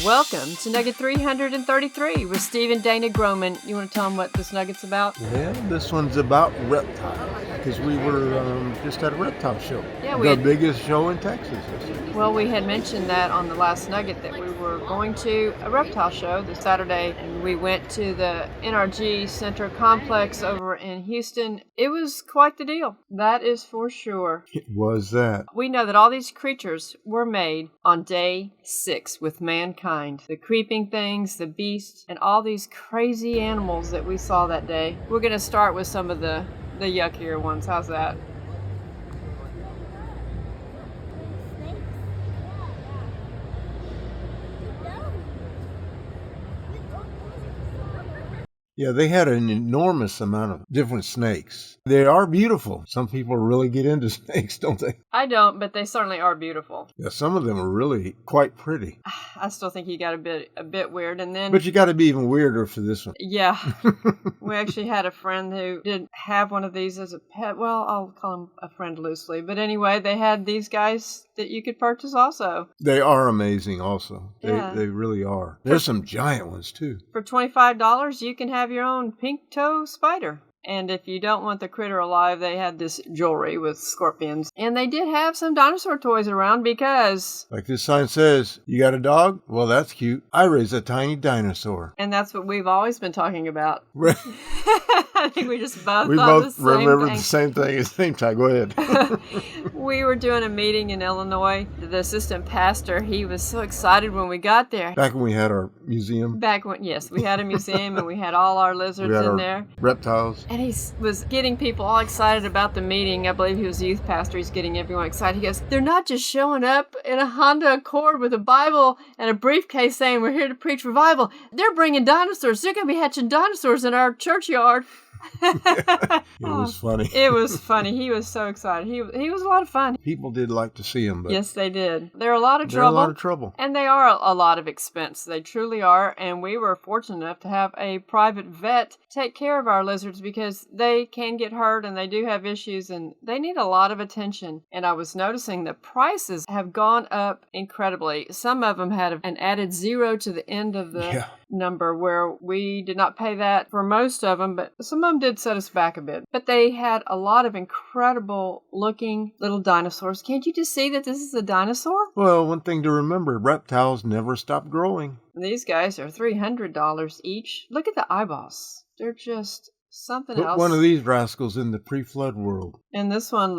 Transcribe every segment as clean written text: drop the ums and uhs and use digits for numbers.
Welcome to Nugget 333 with Steve and Dana Groman. You want to tell them what this Nugget's about? Well, this one's about reptiles because we were just at a reptile show. Yeah, the biggest show in Texas. Well, we had mentioned that on the last Nugget that we were going to a reptile show this Saturday, and we went to the NRG Center Complex over in Houston. It was quite the deal. That is for sure. It was that. We know that all these creatures were made on day 6 with mankind. The creeping things, the beasts, and all these crazy animals that we saw that day. We're going to start with some of the yuckier ones. How's that? Yeah, they had an enormous amount of different snakes. They are beautiful. Some people really get into snakes, don't they? I don't, but they certainly are beautiful. Yeah, some of them are really quite pretty. I still think you got a bit weird, and then. But you got to be even weirder for this one. Yeah, we actually had a friend who did have one of these as a pet. Well, I'll call him a friend loosely, but anyway, they had these guys that you could purchase also. They are amazing, also. Yeah. They really are. There's some giant ones too. For $25, you can have your own pink toe spider. And if you don't want the critter alive, they had this jewelry with scorpions. And they did have some dinosaur toys around because... Like this sign says, you got a dog? Well, that's cute. I raised a tiny dinosaur. And that's what we've always been talking about. I think we just both remembered the same thing at the same time. Go ahead. We were doing a meeting in Illinois. The assistant pastor, he was so excited when we got there. Back when we had our museum. Yes, we had a museum and we had all our lizards in there. Reptiles. And he was getting people all excited about the meeting. I believe he was a youth pastor. He's getting everyone excited. He goes, they're not just showing up in a Honda Accord with a Bible and a briefcase saying we're here to preach revival. They're bringing dinosaurs. They're going to be hatching dinosaurs in our churchyard. It was funny. It was funny. He was so excited. He was a lot of fun. People did like to see him. But yes, they did. They're a lot of trouble. And they are a lot of expense. They truly are. And we were fortunate enough to have a private vet take care of our lizards because they can get hurt and they do have issues and they need a lot of attention. And I was noticing the prices have gone up incredibly. Some of them had an added 0 to the end of the number where we did not pay that for most of them, but some of them did set us back a bit. But they had a lot of incredible looking little dinosaurs. Can't you just see that this is a dinosaur? Well, one thing to remember, reptiles never stop growing. These guys are $300 each. Look at the eyeballs. They're just something else. Put one of these rascals in the pre-flood world. And this one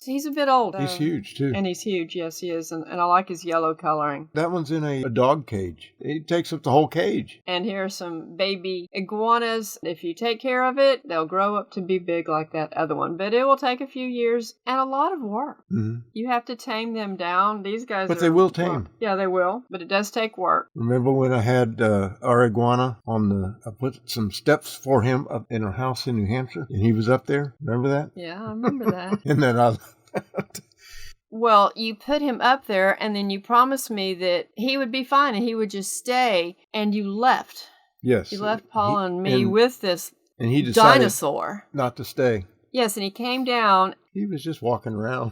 he's a bit old. He's huge, too. And he's huge, yes, he is. And I like his yellow coloring. That one's in a dog cage. It takes up the whole cage. And here are some baby iguanas. If you take care of it, they'll grow up to be big like that other one. But it will take a few years and a lot of work. Mm-hmm. You have to tame them down. These guys But they will tame. Yeah, they will. But it does take work. Remember when I had our iguana I put some steps for him up in our house in New Hampshire? And he was up there. Remember that? Yeah, I remember that. And then Well, you put him up there, and then you promised me that he would be fine, and he would just stay, and you left. Yes. You left Paul and me with this dinosaur. Not to stay. Yes, and he came down. He was just walking around.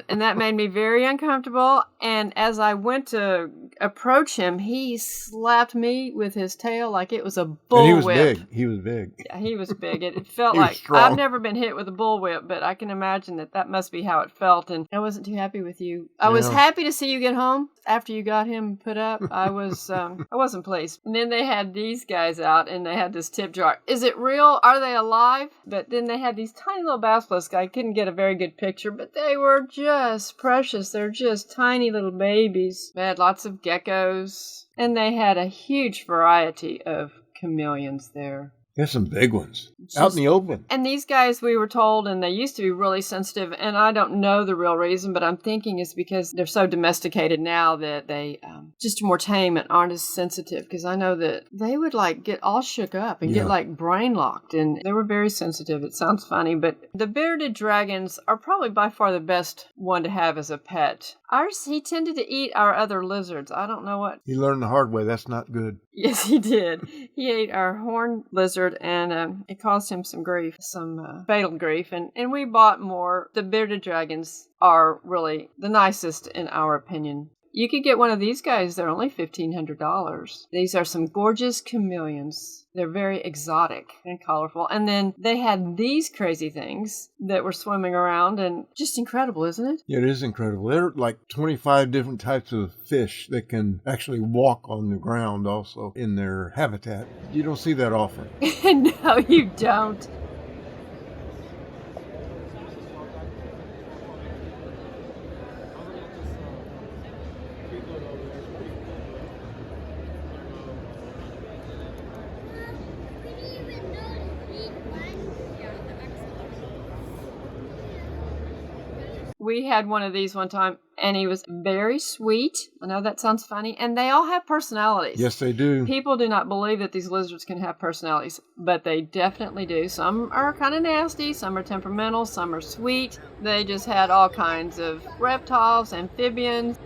And that made me very uncomfortable. And as I went to approach him, he slapped me with his tail like it was a bullwhip. He was big. Yeah, he was big. It felt like I've never been hit with a bullwhip, but I can imagine that must be how it felt. And I wasn't too happy with you. I was happy to see you get home after you got him put up. I wasn't pleased. And then they had these guys out, and they had this tip jar. Is it real? Are they alive? But then they had these tiny little basilisks. I couldn't get a very good picture, but they were just precious. They're just tiny little babies. They had lots of geckos, and they had a huge variety of chameleons there. There's some big ones out in the open. And these guys, we were told, and they used to be really sensitive, and I don't know the real reason, but I'm thinking it's because they're so domesticated now that they just more tame and aren't as sensitive, because I know that they would get all shook up and get brain locked, and they were very sensitive. It sounds funny, but the bearded dragons are probably by far the best one to have as a pet. He tended to eat our other lizards. I don't know what. He learned the hard way. That's not good. Yes, he did. He ate our horned lizard, and it caused him some grief, some fatal grief. And we bought more. The bearded dragons are really the nicest in our opinion. You could get one of these guys. They're only $1,500. These are some gorgeous chameleons. They're very exotic and colorful. And then they had these crazy things that were swimming around, and just incredible, isn't it? Yeah, it is incredible. There are like 25 different types of fish that can actually walk on the ground also in their habitat. You don't see that often. No, you don't. We had one of these one time, and he was very sweet. I know that sounds funny. And they all have personalities. Yes, they do. People do not believe that these lizards can have personalities, but they definitely do. Some are kind of nasty, some are temperamental, some are sweet. They just had all kinds of reptiles, amphibians.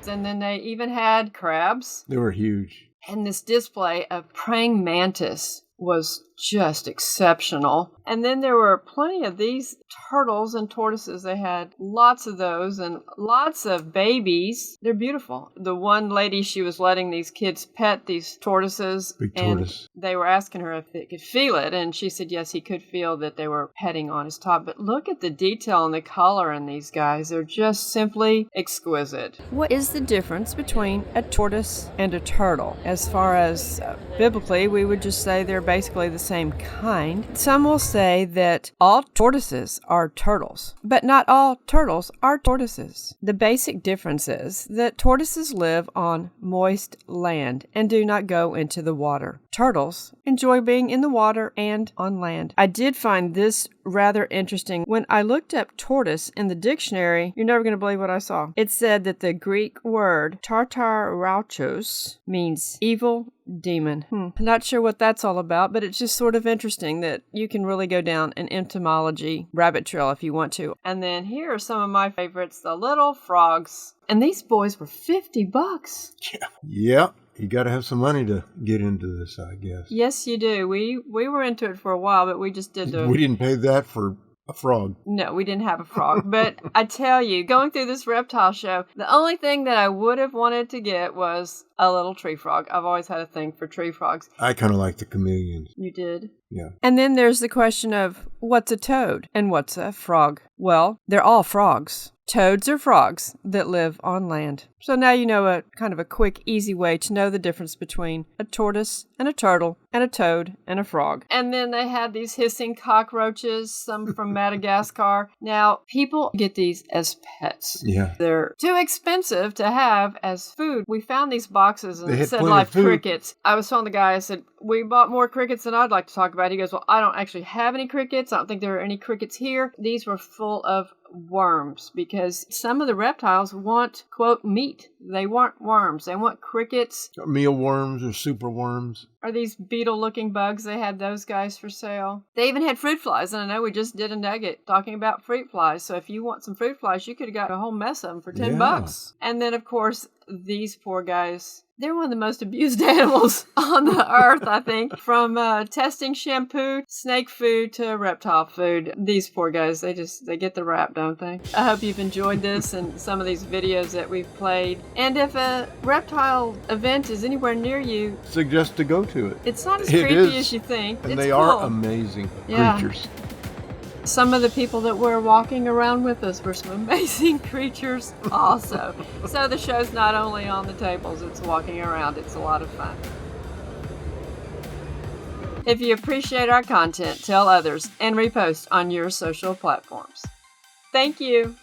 And then they even had crabs. They were huge. And this display of praying mantis was just exceptional. And then there were plenty of these turtles and tortoises. They had lots of those and lots of babies. They're beautiful. The one lady, she was letting these kids pet these tortoises. Big tortoise. And they were asking her if they could feel it. And she said, yes, he could feel that they were petting on his top. But look at the detail and the color in these guys. They're just simply exquisite. What is the difference between a tortoise and a turtle? As far as biblically, we would just say they're basically the same kind. Some will say that all tortoises are turtles, but not all turtles are tortoises. The basic difference is that tortoises live on moist land and do not go into the water. Turtles enjoy being in the water and on land. I did find this rather interesting. When I looked up tortoise in the dictionary, you're never going to believe what I saw. It said that the Greek word tartarauchos means evil demon. Not sure what that's all about, but it's just sort of interesting that you can really go down an entomology rabbit trail if you want to. And then here are some of my favorites, the little frogs. And these boys were $50. Yeah. You got to have some money to get into this, I guess. Yes, you do. We were into it for a while, but we just did We didn't pay that for a frog. No, we didn't have a frog. But I tell you, going through this reptile show, the only thing that I would have wanted to get was a little tree frog. I've always had a thing for tree frogs. I kind of like the chameleons. You did? Yeah. And then there's the question of what's a toad and what's a frog? Well, they're all frogs. Toads are frogs that live on land. So now you know a kind of a quick, easy way to know the difference between a tortoise and a turtle and a toad and a frog. And then they had these hissing cockroaches, some from Madagascar. Now, people get these as pets. Yeah. They're too expensive to have as food. We found these boxes and it said live crickets. I was telling the guy, I said, we bought more crickets than I'd like to talk about. He goes, well, I don't actually have any crickets. I don't think there are any crickets here. These were full of worms because some of the reptiles want, quote, meat. They want worms. They want crickets. Mealworms or super worms. Are these beetle-looking bugs? They had those guys for sale. They even had fruit flies, and I know we just did a nugget talking about fruit flies. So if you want some fruit flies, you could have got a whole mess of them for $10. And then, of course, these poor guys. They're one of the most abused animals on the earth, I think. From testing shampoo, snake food, to reptile food. These poor guys, they get the rap, don't they? I hope you've enjoyed this and some of these videos that we've played. And if a reptile event is anywhere near you, suggest to go to it. It's not as creepy as you think. And they are amazing creatures. Some of the people that were walking around with us were some amazing creatures also. So the show's not only on the tables, it's walking around. It's a lot of fun. If you appreciate our content, tell others and repost on your social platforms. Thank you.